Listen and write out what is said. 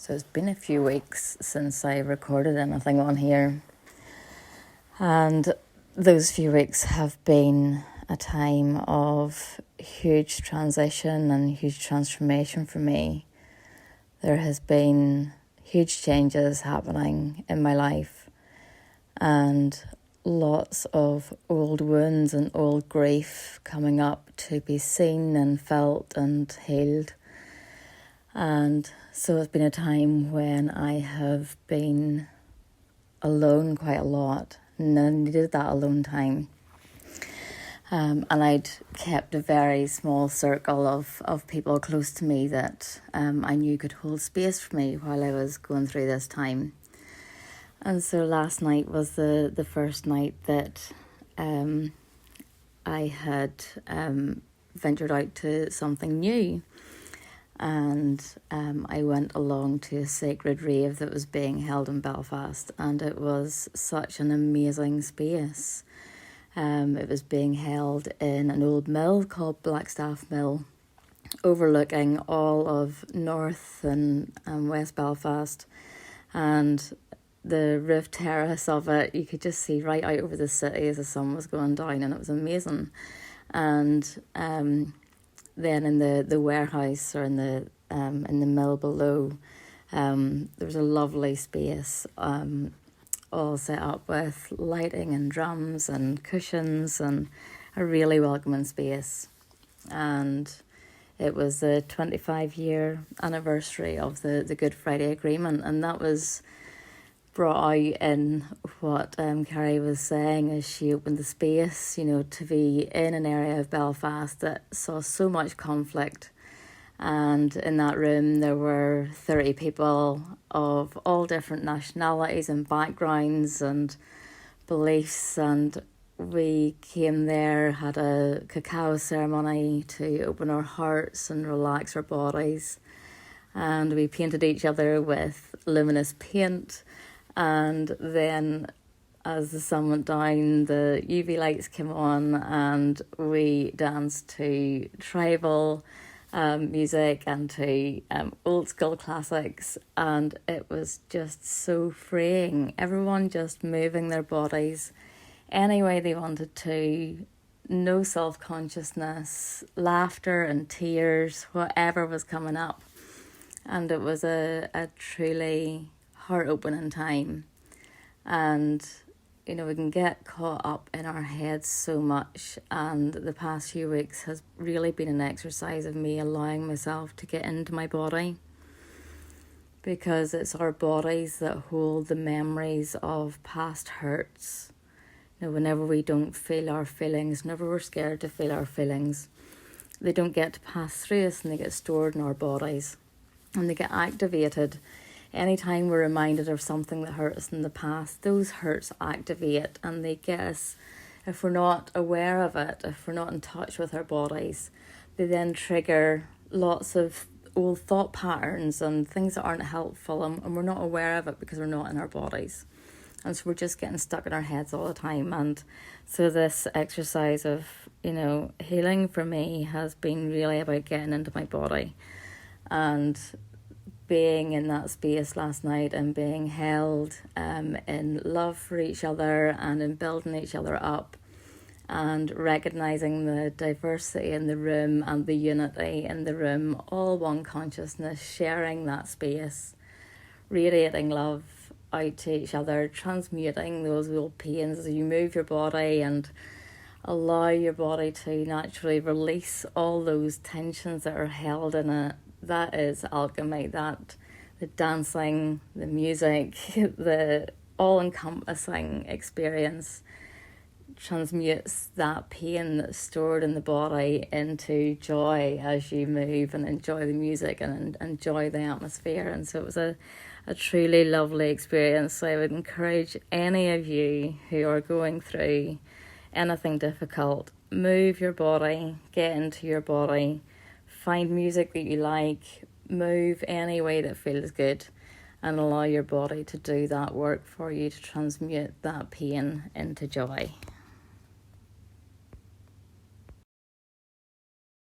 So it's been a few weeks since I recorded anything on here. And those few weeks have been a time of huge transition and huge transformation for me. There has been huge changes happening in my life and lots of old wounds and old grief coming up to be seen and felt and healed. And so it's been a time when I have been alone quite a lot, and I needed that alone time. And I'd kept a very small circle of people close to me that I knew could hold space for me while I was going through this time. And so last night was the first night that I had ventured out to something new. And I went along to a Sacred Rave that was being held in Belfast, and it was such an amazing space. It was being held in an old mill called Blackstaff Mill, overlooking all of North and West Belfast, and the roof terrace of it, you could just see right out over the city as the sun was going down, and it was amazing. And then in the warehouse or in the mill below, there was a lovely space, all set up with lighting and drums and cushions and a really welcoming space. And it was the 25-year anniversary of the Good Friday Agreement, and that was brought out in what Carrie was saying as she opened the space, to be in an area of Belfast that saw so much conflict. And in that room there were 30 people of all different nationalities and backgrounds and beliefs, and we came there, had a cacao ceremony to open our hearts and relax our bodies, and we painted each other with luminous paint. And then as the sun went down, the UV lights came on, and we danced to tribal music and to old school classics, and it was just so freeing. Everyone just moving their bodies any way they wanted to, no self-consciousness, laughter and tears, whatever was coming up. And it was a truly heart-opening time. And we can get caught up in our heads so much, and the past few weeks has really been an exercise of me allowing myself to get into my body, because it's our bodies that hold the memories of past hurts. Whenever we don't feel our feelings, whenever we're scared to feel our feelings, they don't get to pass through us, and they get stored in our bodies and they get activated. Anytime we're reminded of something that hurt us in the past, those hurts activate, and they get us, if we're not aware of it, if we're not in touch with our bodies, they then trigger lots of old thought patterns and things that aren't helpful, and we're not aware of it because we're not in our bodies. And so we're just getting stuck in our heads all the time. And so this exercise of, healing for me has been really about getting into my body and being in that space last night and being held in love for each other and in building each other up, and recognizing the diversity in the room and the unity in the room, all one consciousness, sharing that space, radiating love out to each other, transmuting those old pains as you move your body and allow your body to naturally release all those tensions that are held in it. That is alchemy. That the dancing, the music, the all-encompassing experience transmutes that pain that's stored in the body into joy as you move and enjoy the music and enjoy the atmosphere. And so it was a truly lovely experience. So I would encourage any of you who are going through anything difficult, move your body, get into your body, find music that you like, move any way that feels good, and allow your body to do that work for you to transmute that pain into joy.